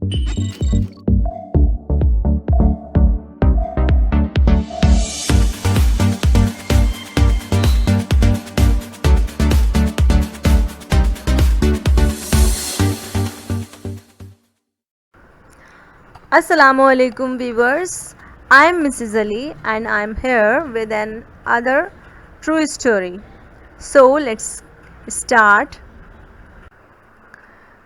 Assalamu alaikum viewers. I am Mrs. Ali and I am here with another true story. So let's start.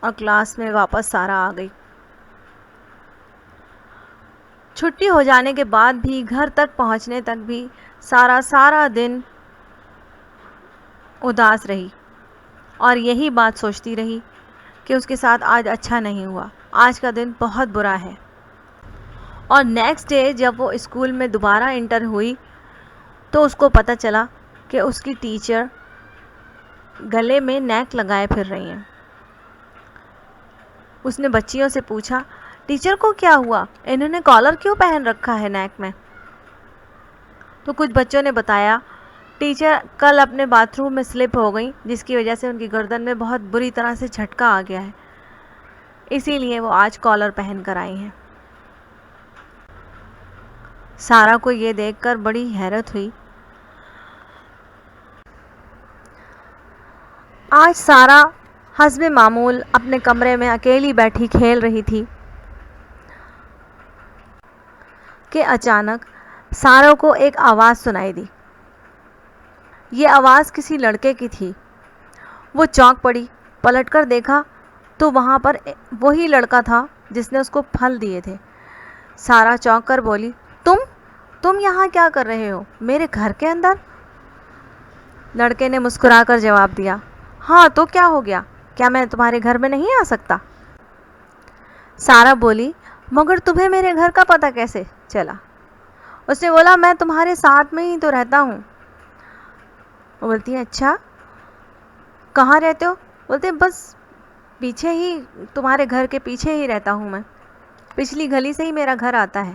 اور class میں واپس سارا آ گئی۔ چھٹی ہو جانے کے بعد بھی گھر تک پہنچنے تک بھی سارا سارا دن اداس رہی اور یہی بات سوچتی رہی کہ اس کے ساتھ آج اچھا نہیں ہوا، آج کا دن بہت برا ہے۔ اور نیکسٹ ڈے جب وہ اسکول میں دوبارہ انٹر ہوئی تو اس کو پتہ چلا کہ اس کی ٹیچر گلے میں نیک لگائے پھر رہی ہیں۔ اس نے بچیوں سے پوچھا، ٹیچر کو کیا ہوا؟ انہوں نے کالر کیوں پہن رکھا ہے نیک میں؟ تو کچھ بچوں نے بتایا، ٹیچر کل اپنے باتھ روم میں سلپ ہو گئی، جس کی وجہ سے ان کی گردن میں بہت بری طرح سے جھٹکا آ گیا ہے، اسی لیے وہ آج کالر پہن کر آئی ہیں۔ سارا کو یہ دیکھ کر بڑی حیرت ہوئی۔ آج سارا حسب معمول اپنے کمرے میں اکیلی بیٹھی کھیل رہی تھی کہ اچانک سارا کو ایک آواز سنائی دی۔ یہ آواز کسی لڑکے کی تھی۔ وہ چونک پڑی، پلٹ کر دیکھا تو وہاں پر وہی لڑکا تھا جس نے اس کو پھل دیے تھے۔ سارا چونک کر بولی، تم یہاں کیا کر رہے ہو میرے گھر کے اندر؟ لڑکے نے مسکرا کر جواب دیا، ہاں تو کیا ہو گیا، کیا میں تمہارے گھر میں نہیں آ سکتا؟ سارا بولی، مگر تمہیں میرے گھر کا پتہ کیسے چلا؟ اس نے بولا، میں تمہارے ساتھ میں ہی تو رہتا ہوں۔ وہ بولتی ہے، اچھا کہاں رہتے ہو؟ بولتے بس پیچھے ہی، تمہارے گھر کے پیچھے ہی رہتا ہوں، میں پچھلی گلی سے ہی میرا گھر آتا ہے،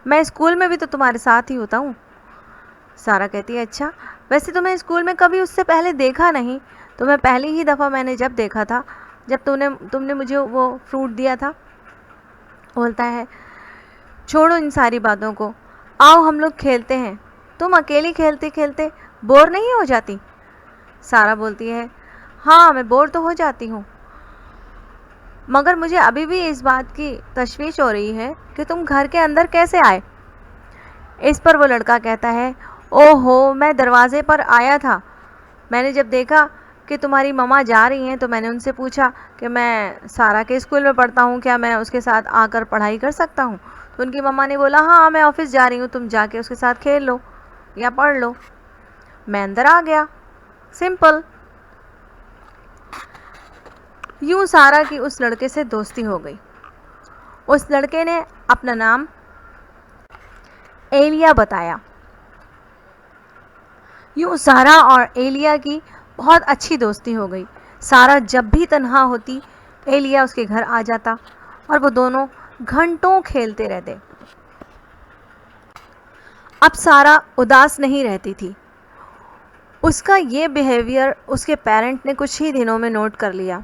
میں اسکول میں بھی تو تمہارے ساتھ ہی ہوتا ہوں۔ سارا کہتی ہے، اچھا ویسے تمہیں اسکول میں کبھی اس سے پہلے دیکھا نہیں، تمہیں پہلی ہی دفعہ میں نے جب دیکھا تھا جب تم نے مجھے وہ فروٹ دیا تھا۔ بولتا ہے، چھوڑو ان ساری باتوں کو، آؤ ہم لوگ کھیلتے ہیں، تم اکیلی کھیلتے کھیلتے بور نہیں ہو جاتی؟ سارا بولتی ہے، ہاں میں بور تو ہو جاتی ہوں، مگر مجھے ابھی بھی اس بات کی تشویش ہو رہی ہے کہ تم گھر کے اندر کیسے آئے؟ اس پر وہ لڑکا کہتا ہے، او ہو میں دروازے پر آیا تھا، میں نے جب دیکھا کہ تمہاری مما جا رہی ہیں تو میں نے ان سے پوچھا کہ میں سارا کے اسکول میں پڑھتا ہوں، کیا میں اس کے ساتھ آ کر پڑھائی کر سکتا ہوں؟ تو ان کی مما نے بولا، ہاں میں آفس جا رہی ہوں، تم جا کے اس کے ساتھ کھیل لو یا پڑھ لو۔ میں اندر آ گیا، سمپل۔ یوں سارا کی اس لڑکے سے دوستی ہو گئی۔ اس لڑکے نے اپنا نام ایلیا بتایا۔ یوں سارا اور ایلیا کی بہت اچھی دوستی ہو گئی۔ سارا جب بھی تنہا ہوتی، ایلیا اس کے گھر آ جاتا اور وہ دونوں گھنٹوں کھیلتے رہتے۔ اب سارا اداس نہیں رہتی تھی۔ اس کا یہ بیہیویئر اس کے پیرنٹ نے کچھ ہی دنوں میں نوٹ کر لیا۔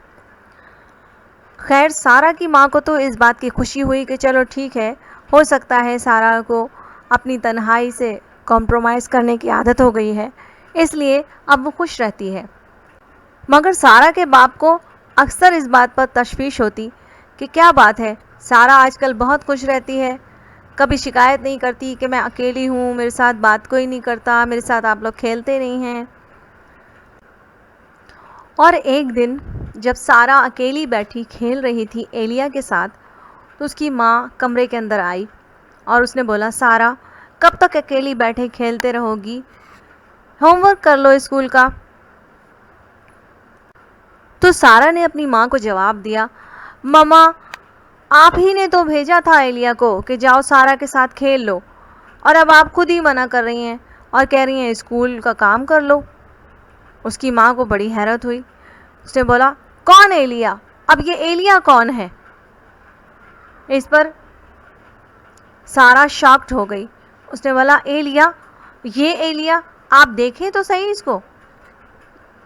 خیر سارا کی ماں کو تو اس بات کی خوشی ہوئی کہ چلو ٹھیک ہے، ہو سکتا ہے سارا کو اپنی تنہائی سے کمپرومائز کرنے کی عادت ہو گئی ہے، اس لیے اب وہ خوش رہتی ہے۔ مگر سارا کے باپ کو اکثر اس بات پر تشویش ہوتی کہ کیا بات ہے، سارا آج کل بہت خوش رہتی ہے، کبھی شکایت نہیں کرتی کہ میں اکیلی ہوں، میرے ساتھ بات کوئی نہیں کرتا، میرے ساتھ آپ لوگ کھیلتے نہیں ہیں۔ اور ایک دن جب سارا اکیلی بیٹھی کھیل رہی تھی ایلیا کے ساتھ تو اس کی ماں کمرے کے اندر آئی اور اس نے بولا، سارا کب تک اکیلی بیٹھے کھیلتے رہو گی، ہوم ورک کر لو اسکول کا۔ تو سارا نے اپنی ماں کو جواب دیا، مما آپ ہی نے تو بھیجا تھا ایلیا کو کہ جاؤ سارا کے ساتھ کھیل لو، اور اب آپ خود ہی منع کر رہی ہیں اور کہہ رہی ہیں اسکول کا کام کر لو۔ اس کی ماں کو بڑی حیرت ہوئی۔ اس نے بولا، کون ایلیا؟ اب یہ ایلیا کون ہے؟ اس پر سارا شاکڈ ہو گئی۔ اس نے بولا، ایلیا؟ یہ ایلیا؟ آپ دیکھیں تو صحیح اس کو،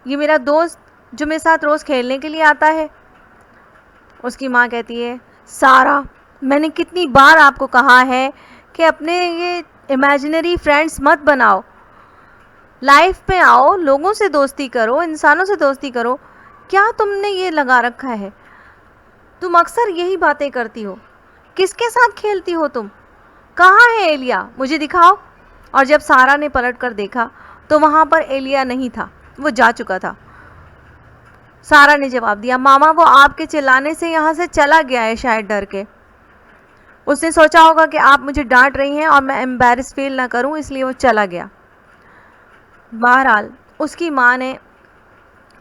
یہ میرا دوست جو میرے ساتھ روز کھیلنے کے لیے آتا ہے۔ اس کی ماں کہتی ہے، سارا میں نے کتنی بار آپ کو کہا ہے کہ اپنے یہ امیجنری فرینڈز مت بناؤ، لائف میں آؤ، لوگوں سے دوستی کرو، انسانوں سے دوستی کرو، کیا تم نے یہ لگا رکھا ہے؟ تم اکثر یہی باتیں کرتی ہو، کس کے ساتھ کھیلتی ہو تم؟ کہاں ہے ایلیا؟ مجھے دکھاؤ۔ اور جب سارا نے پلٹ کر دیکھا تو وہاں پر ایلیا نہیں تھا، وہ جا چکا تھا۔ سارا نے جواب دیا، ماما وہ آپ کے چلانے سے یہاں سے چلا گیا ہے شاید ڈر کے. اس نے سوچا ہوگا کہ آپ مجھے ڈانٹ رہی ہیں اور میں امبیرس فیل نہ کروں، اس لیے وہ چلا گیا. بہرحال اس کی ماں نے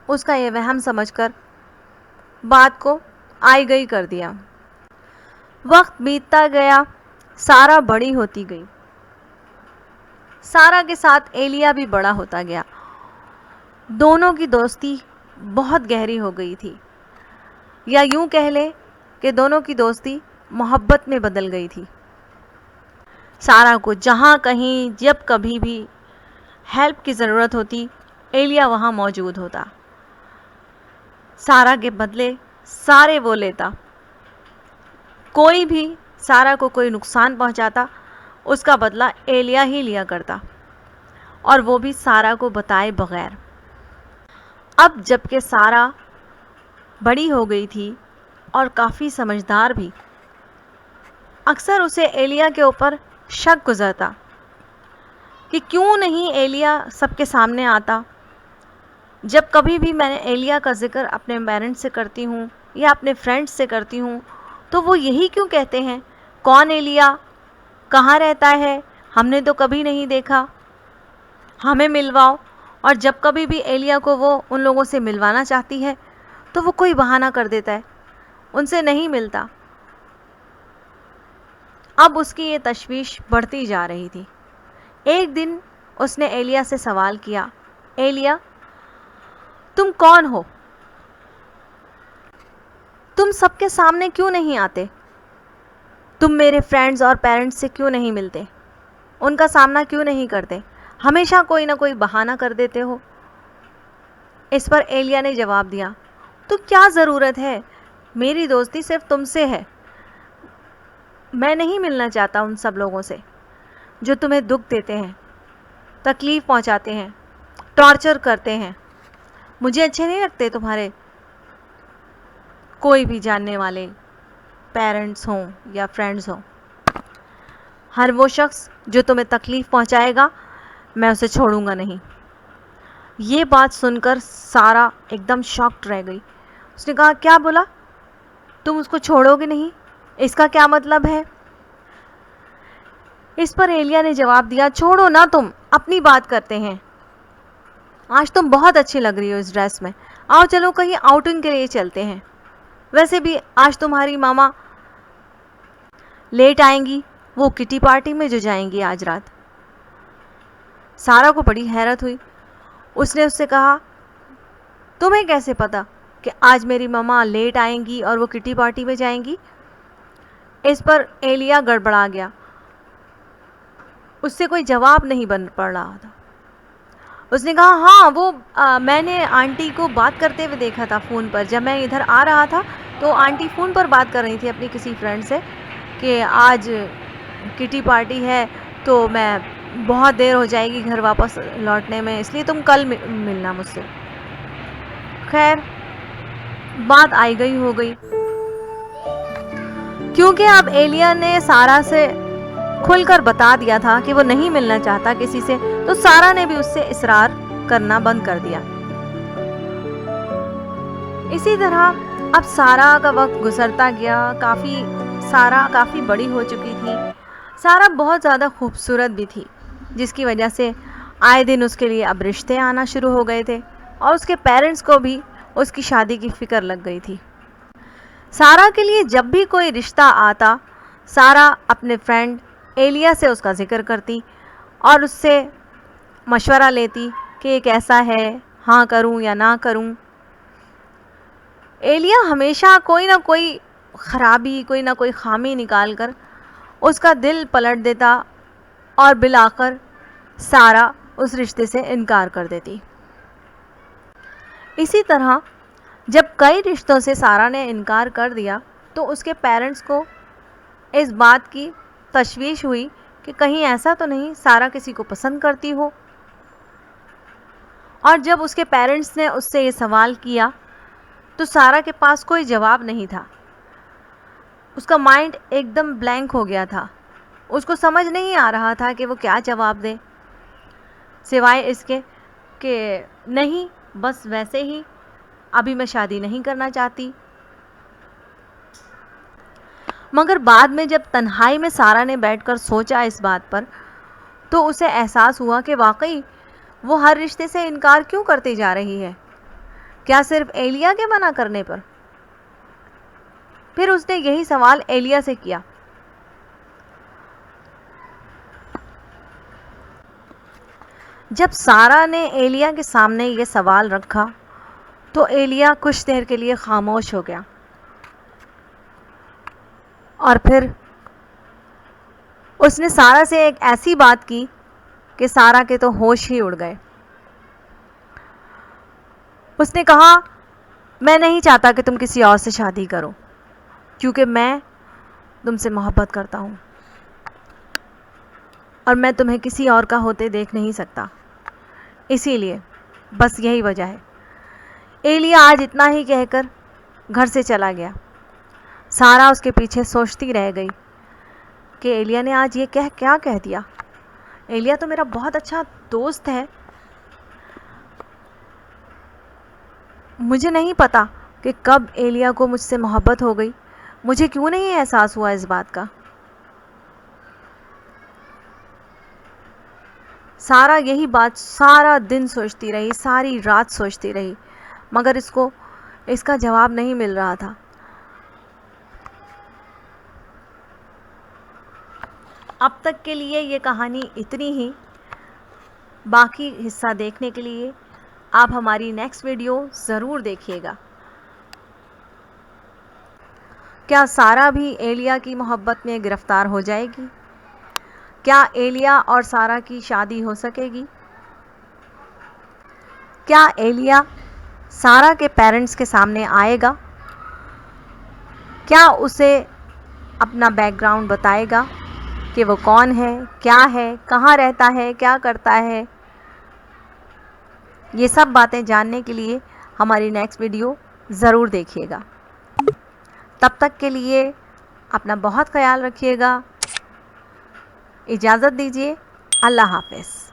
اس کا یہ وہم سمجھ کر بات کو آئی گئی کر دیا. وقت بیتتا گیا، سارا بڑی ہوتی گئی. سارا کے ساتھ ایلیا بھی بڑا ہوتا گیا. دونوں کی دوستی بہت گہری ہو گئی تھی، یا یوں کہہ لے کہ دونوں کی دوستی محبت میں بدل گئی تھی. سارا کو جہاں کہیں جب کبھی بھی ہیلپ کی ضرورت ہوتی، ایلیا وہاں موجود ہوتا. سارا کے بدلے سارے وہ لیتا. کوئی بھی سارا کو کوئی نقصان پہنچاتا، اس کا بدلہ ایلیا ہی لیا کرتا، اور وہ بھی سارا کو بتائے بغیر. اب جب کہ سارا بڑی ہو گئی تھی اور کافی سمجھدار بھی، اکثر اسے ایلیا کے اوپر شک گزرتا کہ کیوں نہیں ایلیا سب کے سامنے آتا. جب کبھی بھی میں ایلیا کا ذکر اپنے پیرنٹس سے کرتی ہوں یا اپنے فرینڈس سے کرتی ہوں تو وہ یہی کیوں کہتے ہیں، کون ایلیا، کہاں رہتا ہے، ہم نے تو کبھی نہیں دیکھا، ہمیں ملواؤ. اور جب کبھی بھی ایلیا کو وہ ان لوگوں سے ملوانا چاہتی ہے تو وہ کوئی بہانہ کر دیتا ہے، ان سے نہیں ملتا. اب اس کی یہ تشویش بڑھتی جا رہی تھی. ایک دن اس نے ایلیا سے سوال کیا، ایلیا تم کون ہو؟ تم سب کے سامنے کیوں نہیں آتے؟ تم میرے فرینڈز اور پیرنٹس سے کیوں نہیں ملتے؟ ان کا سامنا کیوں نہیں کرتے؟ ہمیشہ کوئی نہ کوئی بہانہ کر دیتے ہو. اس پر ایلیا نے جواب دیا، تو کیا ضرورت ہے، میری دوستی صرف تم سے ہے. میں نہیں ملنا چاہتا ان سب لوگوں سے جو تمہیں دکھ دیتے ہیں، تکلیف پہنچاتے ہیں، ٹارچر کرتے ہیں. مجھے اچھے نہیں لگتے تمہارے کوئی بھی جاننے والے پیرنٹس ہوں یا فرینڈز ہوں. ہر وہ شخص جو تمہیں تکلیف پہنچائے گا میں اسے چھوڑوں گا نہیں. یہ بات سن کر سارا ایک دم شاکڈ رہ گئی. اس نے کہا، کیا بولا؟ تم اس کو چھوڑو گے نہیں؟ اس کا کیا مطلب ہے؟ اس پر ایلیا نے جواب دیا، چھوڑو نا، تم اپنی بات کرتے ہیں. آج تم بہت اچھی لگ رہی ہو اس ڈریس میں، آؤ چلو کہیں آؤٹنگ کے لیے چلتے ہیں. ویسے بھی آج تمہاری ماما لیٹ آئیں گی، وہ کٹی پارٹی میں جو جائیں گی آج رات. سارا کو بڑی حیرت ہوئی. اس نے اس سے کہا، تمہیں کیسے پتا کہ آج میری ماما لیٹ آئیں گی اور وہ کٹی پارٹی میں جائیں گی؟ اس پر ایلیا گڑبڑا گیا. اس سے کوئی جواب نہیں بن پڑ رہا تھا. اس نے کہا، ہاں وہ میں نے آنٹی کو بات کرتے ہوئے دیکھا تھا فون پر. جب میں ادھر آ رہا تھا تو آنٹی فون پر بات کر رہی تھی اپنی کسی فرینڈ سے کہ آج کٹی پارٹی ہے تو میں بہت دیر ہو جائے گی گھر واپس لوٹنے میں، اس لیے تم کل ملنا مجھ سے. خیر بات آئی گئی ہو گئی. کیونکہ اب ایلیا نے سارا سے کھل کر بتا دیا تھا کہ وہ نہیں ملنا چاہتا کسی سے، تو سارا نے بھی اس سے اصرار کرنا بند کر دیا. اسی طرح اب سارا کا وقت گزرتا گیا. سارا کافی بڑی ہو چکی تھی. سارا بہت زیادہ خوبصورت بھی تھی، جس کی وجہ سے آئے دن اس کے لیے اب رشتے آنا شروع ہو گئے تھے، اور اس کے پیرنٹس کو بھی اس کی شادی کی فکر لگ گئی تھی. سارا کے لیے جب بھی کوئی رشتہ آتا، سارا اپنے فرینڈ ایلیا سے اس کا ذکر کرتی اور اس سے مشورہ لیتی کہ یہ کیسا ہے، ہاں کروں یا نہ کروں. ایلیا ہمیشہ کوئی نہ کوئی خرابی، کوئی نہ کوئی خامی نکال کر اس کا دل پلٹ دیتا، اور بالآخر سارا اس رشتے سے انکار کر دیتی. اسی طرح جب کئی رشتوں سے سارا نے انکار کر دیا تو اس کے پیرنٹس کو اس بات کی تشویش ہوئی کہ کہیں ایسا تو نہیں سارا کسی کو پسند کرتی ہو. اور جب اس کے پیرنٹس نے اس سے یہ سوال کیا تو سارا کے پاس کوئی جواب نہیں تھا. اس کا مائنڈ ایک دم بلینک ہو گیا تھا. اس کو سمجھ نہیں آ رہا تھا کہ وہ کیا جواب دے، سوائے اس کے کہ نہیں، بس ویسے ہی ابھی میں شادی نہیں کرنا چاہتی۔ مگر بعد میں جب تنہائی میں سارا نے بیٹھ کر سوچا اس بات پر تو اسے احساس ہوا کہ واقعی وہ ہر رشتے سے انکار کیوں کرتی جا رہی ہے؟ کیا صرف ایلیا کے منع کرنے پر؟ پھر اس نے یہی سوال ایلیا سے کیا۔ جب سارا نے ایلیا کے سامنے یہ سوال رکھا تو ایلیا کچھ دیر کے لیے خاموش ہو گیا اور پھر اس نے سارا سے ایک ایسی بات کی کہ سارا کے تو ہوش ہی اڑ گئے۔ اس نے کہا، میں نہیں چاہتا کہ تم کسی اور سے شادی کرو کیونکہ میں تم سے محبت کرتا ہوں اور میں تمہیں کسی اور کا ہوتے دیکھ نہیں سکتا، اسی لیے بس یہی وجہ ہے۔ ایلیا آج اتنا ہی کہہ کر گھر سے چلا گیا۔ سارا اس کے پیچھے سوچتی رہ گئی کہ ایلیا نے آج یہ کیا کہہ دیا۔ ایلیا تو میرا بہت اچھا دوست ہے، مجھے نہیں پتا کہ کب ایلیا کو مجھ سے محبت ہو گئی، مجھے کیوں نہیں احساس ہوا اس بات کا۔ سارا یہی بات سارا دن سوچتی رہی، ساری رات سوچتی رہی، مگر اس کا جواب نہیں مل رہا تھا۔ اب تک کے لیے یہ کہانی اتنی ہی، باقی حصہ دیکھنے کے لیے آپ ہماری نیکسٹ ویڈیو ضرور دیکھیے گا۔ کیا سارا بھی ایلیا کی محبت میں گرفتار ہو جائے گی؟ کیا ایلیا اور سارا کی شادی ہو سکے گی؟ کیا ایلیا سارا کے پیرنٹس کے سامنے آئے گا؟ کیا اسے اپنا بیک گراؤنڈ بتائے گا کہ وہ کون ہے، کیا ہے، کہاں رہتا ہے، کیا کرتا ہے؟ یہ سب باتیں جاننے کے لیے ہماری نیکسٹ ویڈیو ضرور دیکھیے گا۔ تب تک کے لیے اپنا بہت خیال رکھیے گا۔ اجازت دیجیے، اللہ حافظ۔